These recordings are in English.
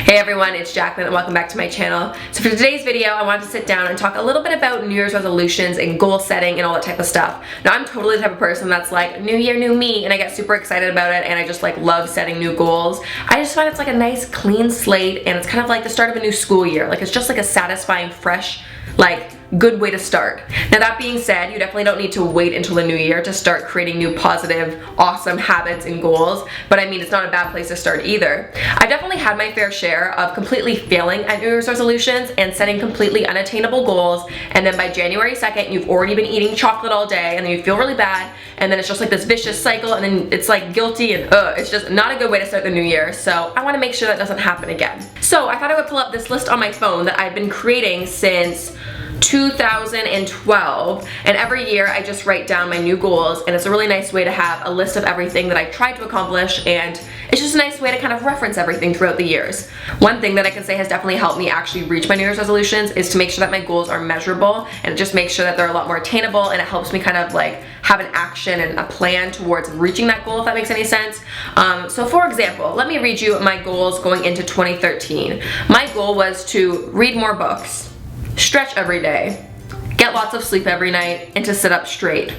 Hey everyone, it's Jaclyn and welcome back to my channel. So for today's video, I wanted to sit down and talk a little bit about New Year's resolutions and goal setting and all that type of stuff. Now I'm totally the type of person that's like, new year, new me, and I get super excited about it and I just like love setting new goals. I just find it's like a nice clean slate and it's kind of like the start of a new school year. Like it's just like a satisfying, fresh, like good way to start. Now that being said, you definitely don't need to wait until the new year to start creating new positive, awesome habits and goals, but I mean it's not a bad place to start either. I've definitely had my fair share of completely failing at New Year's resolutions and setting completely unattainable goals, and then by January 2nd you've already been eating chocolate all day and then you feel really bad, and then it's just like this vicious cycle, and then it's like guilty and it's just not a good way to start the new year. So I want to make sure that doesn't happen again. So I thought I would pull up this list on my phone that I've been creating since 2012, and every year I just write down my new goals, and it's a really nice way to have a list of everything that I've tried to accomplish, and it's just a nice way to kind of reference everything throughout the years. One thing that I can say has definitely helped me actually reach my New Year's resolutions is to make sure that my goals are measurable, and it just makes sure that they're a lot more attainable, and it helps me kind of like have an action and a plan towards reaching that goal, if that makes any sense. So for example, let me read you my goals going into 2013. My goal was to read more books, stretch every day, get lots of sleep every night, and to sit up straight.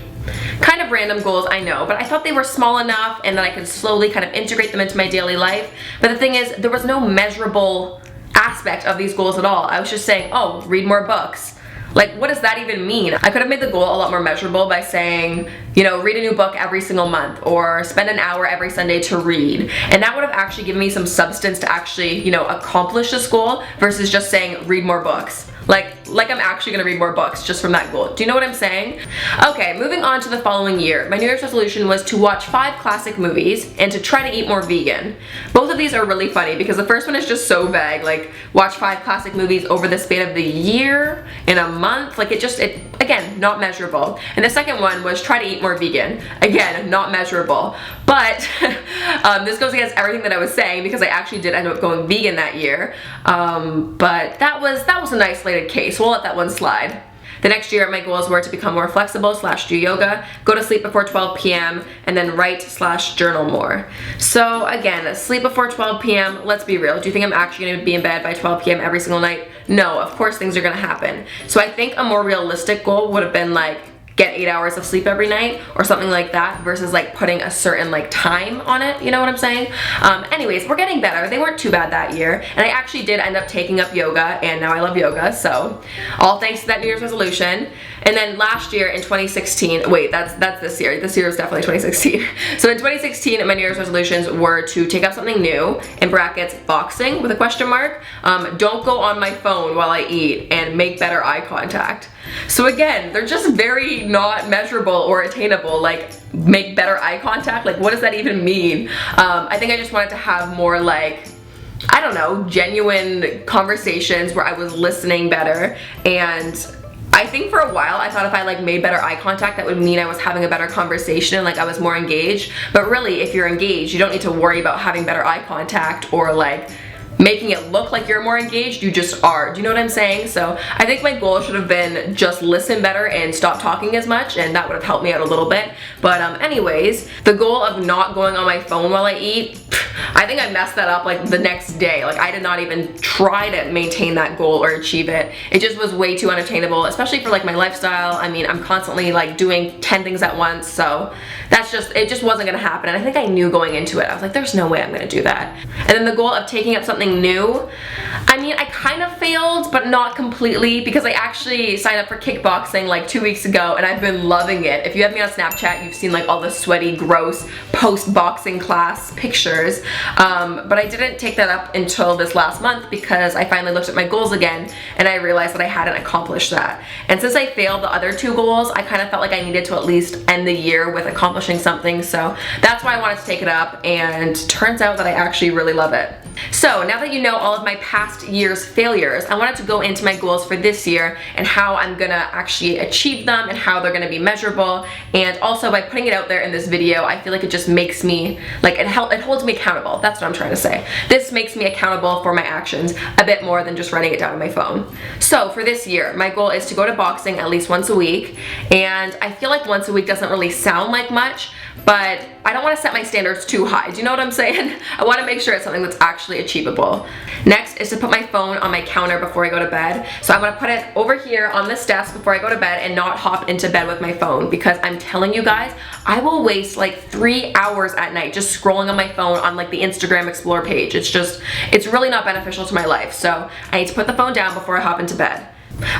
Kind of random goals, I know, but I thought they were small enough and that I could slowly kind of integrate them into my daily life. But the thing is, there was no measurable aspect of these goals at all. I was just saying, oh, read more books. Like, what does that even mean? I could have made the goal a lot more measurable by saying, you know, read a new book every single month or spend an hour every Sunday to read. And that would have actually given me some substance to actually, you know, accomplish this goal versus just saying read more books. Like I'm actually gonna read more books just from that goal. Do you know what I'm saying? Okay, moving on to the following year. My New Year's resolution was to watch 5 classic movies and to try to eat more vegan. Both of these are really funny because the first one is just so vague, like watch 5 classic movies over the span of the year, in a month. Like it again, not measurable. And the second one was try to eat more vegan. Again, not measurable. But this goes against everything that I was saying because I actually did end up going vegan that year. But that was an isolated case. We'll let that one slide. The next year, my goals were to become more flexible / do yoga, go to sleep before 12 p.m., and then write / journal more. So again, sleep before 12 p.m., let's be real. Do you think I'm actually gonna be in bed by 12 p.m. every single night? No, of course things are gonna happen. So I think a more realistic goal would have been like, get 8 hours of sleep every night or something like that versus like putting a certain like time on it, you know what I'm saying? Anyways, we're getting better. They weren't too bad that year, and I actually did end up taking up yoga, and now I love yoga, so all thanks to that New Year's resolution. And then last year in 2016, wait, that's this year. This year is definitely 2016. So in 2016, my New Year's resolutions were to take up something new, in brackets, boxing with a question mark, don't go on my phone while I eat, and make better eye contact. So again, they're just very not measurable or attainable, like make better eye contact, like what does that even mean? I think I just wanted to have more like, I don't know, genuine conversations where I was listening better, and I think for a while I thought if I like made better eye contact that would mean I was having a better conversation, like I was more engaged, but really if you're engaged you don't need to worry about having better eye contact or like making it look like you're more engaged, you just are. Do you know what I'm saying? So I think my goal should have been just listen better and stop talking as much, and that would have helped me out a little bit. But anyways, the goal of not going on my phone while I eat, I think I messed that up like the next day. Like I did not even try to maintain that goal or achieve it. It just was way too unattainable, especially for like my lifestyle. I mean, I'm constantly like doing 10 things at once, so it just wasn't gonna happen. And I think I knew going into it. I was like, there's no way I'm gonna do that. And then the goal of taking up something new, I mean, I kind of failed, but not completely, because I actually signed up for kickboxing like 2 weeks ago and I've been loving it. If you have me on Snapchat, you've seen like all the sweaty, gross post-boxing class pictures. But I didn't take that up until this last month because I finally looked at my goals again and I realized that I hadn't accomplished that. And since I failed the other 2 goals, I kind of felt like I needed to at least end the year with accomplishing something. So that's why I wanted to take it up, and turns out that I actually really love it. So now that you know all of my past year's failures, I wanted to go into my goals for this year and how I'm gonna actually achieve them and how they're gonna be measurable. And also by putting it out there in this video, I feel like it just makes me, like it holds me accountable. That's what I'm trying to say. This makes me accountable for my actions a bit more than just writing it down on my phone. So for this year, my goal is to go to boxing at least once a week. And I feel like once a week doesn't really sound like much, but I don't want to set my standards too high. Do you know what I'm saying? I want to make sure it's something that's actually achievable. Next is to put my phone on my counter before I go to bed. So I'm going to put it over here on this desk before I go to bed and not hop into bed with my phone, because I'm telling you guys, I will waste like 3 hours at night just scrolling on my phone on like the Instagram Explore page. It's really not beneficial to my life. So I need to put the phone down before I hop into bed.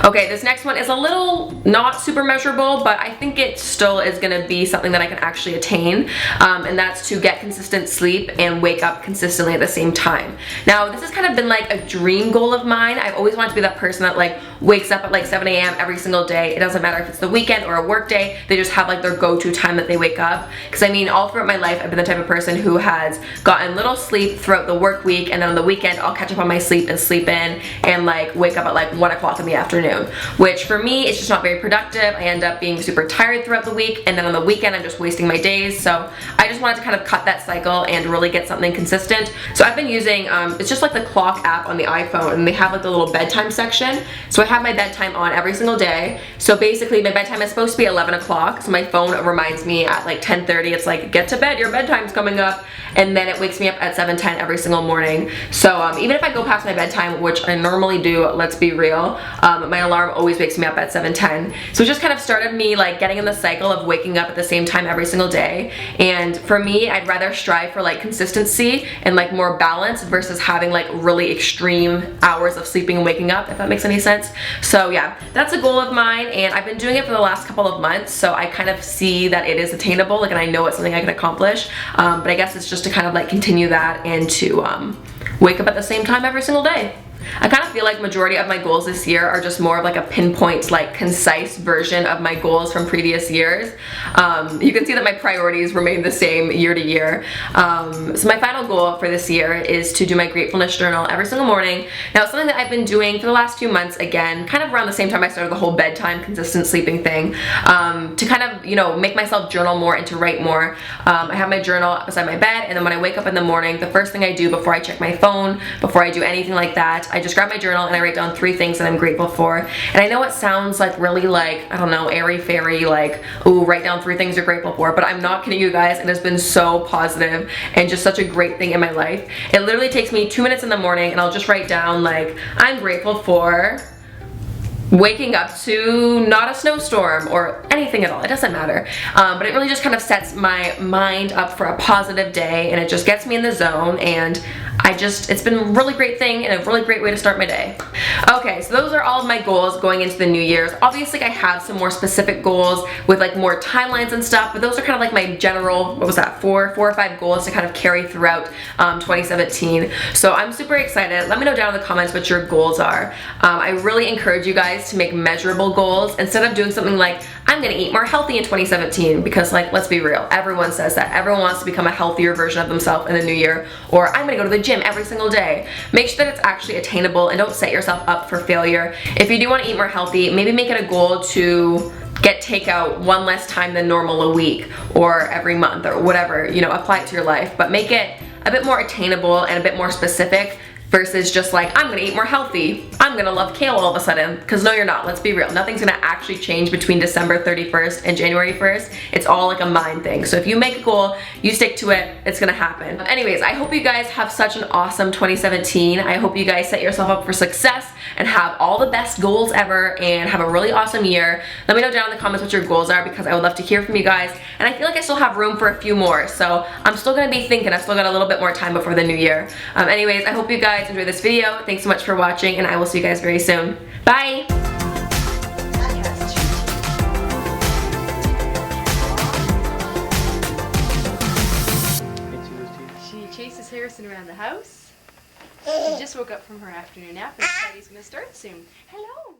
Okay, this next one is a little not super measurable, but I think it still is gonna be something that I can actually attain, and that's to get consistent sleep and wake up consistently at the same time. Now, this has kind of been like a dream goal of mine. I've always wanted to be that person that like wakes up at like 7 a.m. every single day. It doesn't matter if it's the weekend or a work day, they just have like their go-to time that they wake up. Because I mean, all throughout my life, I've been the type of person who has gotten little sleep throughout the work week, and then on the weekend, I'll catch up on my sleep and sleep in and like wake up at like 1 o'clock in the afternoon, which for me, it's just not very productive. I end up being super tired throughout the week, and then on the weekend, I'm just wasting my days. So I just wanted to kind of cut that cycle and really get something consistent. So I've been using, it's just like the clock app on the iPhone, and they have like the little bedtime section. So I have my bedtime on every single day. So basically my bedtime is supposed to be 11 o'clock. So my phone reminds me at like 10:30, it's like, get to bed, your bedtime's coming up. And then it wakes me up at 7:10 every single morning. So even if I go past my bedtime, which I normally do, let's be real, my alarm always wakes me up at 7:10. So it just kind of started me like getting in the cycle of waking up at the same time every single day. And for me, I'd rather strive for like consistency and like more balance versus having like really extreme hours of sleeping and waking up, if that makes any sense. So yeah, that's a goal of mine, and I've been doing it for the last couple of months, so I kind of see that it is attainable, like, and I know it's something I can accomplish. But I guess it's just to kind of like continue that and to wake up at the same time every single day. I kind of feel like majority of my goals this year are just more of like a pinpoint, like concise version of my goals from previous years. You can see that my priorities remain the same year to year. So my final goal for this year is to do my gratefulness journal every single morning. Now, it's something that I've been doing for the last few months, again, kind of around the same time I started the whole bedtime consistent sleeping thing, to kind of, you know, make myself journal more and to write more. I have my journal beside my bed, and then when I wake up in the morning, the first thing I do before I check my phone, before I do anything like that, I just grab my journal and I write down 3 things that I'm grateful for. And I know it sounds like really like, I don't know, airy-fairy, like, ooh, write down 3 things you're grateful for, but I'm not kidding you guys. It has been so positive and just such a great thing in my life. It literally takes me 2 minutes in the morning, and I'll just write down like, I'm grateful for waking up to not a snowstorm or anything at all. It doesn't matter. But it really just kind of sets my mind up for a positive day, and it just gets me in the zone, and it's been a really great thing and a really great way to start my day. Okay, so those are all of my goals going into the new year's. Obviously, I have some more specific goals with like more timelines and stuff, but those are kind of like my general, what was that, four or five goals to kind of carry throughout 2017. So I'm super excited. Let me know down in the comments what your goals are. I really encourage you guys to make measurable goals instead of doing something like, I'm gonna eat more healthy in 2017, because like, let's be real, everyone says that. Everyone wants to become a healthier version of themselves in the new year, or I'm gonna go to the gym every single day. Make sure that it's actually attainable and don't set yourself up for failure. If you do want to eat more healthy, maybe make it a goal to get takeout 1 less time than normal a week or every month or whatever, you know, apply it to your life, but make it a bit more attainable and a bit more specific versus just like, I'm gonna eat more healthy, I'm gonna love kale all of a sudden, because no, you're not. Let's be real. Nothing's gonna actually change between December 31st and January 1st. It's all like a mind thing. So if you make a goal, you stick to it, it's gonna happen. Anyways, I hope you guys have such an awesome 2017. I hope you guys set yourself up for success and have all the best goals ever and have a really awesome year. Let me know down in the comments what your goals are, because I would love to hear from you guys. And I feel like I still have room for a few more. So I'm still gonna be thinking. I've still got a little bit more time before the new year. Anyways, I hope you guys enjoyed this video. Thanks so much for watching, and I will see you guys very soon. Bye! She chases Harrison around the house. She just woke up from her afternoon nap, and the party's gonna start soon. Hello!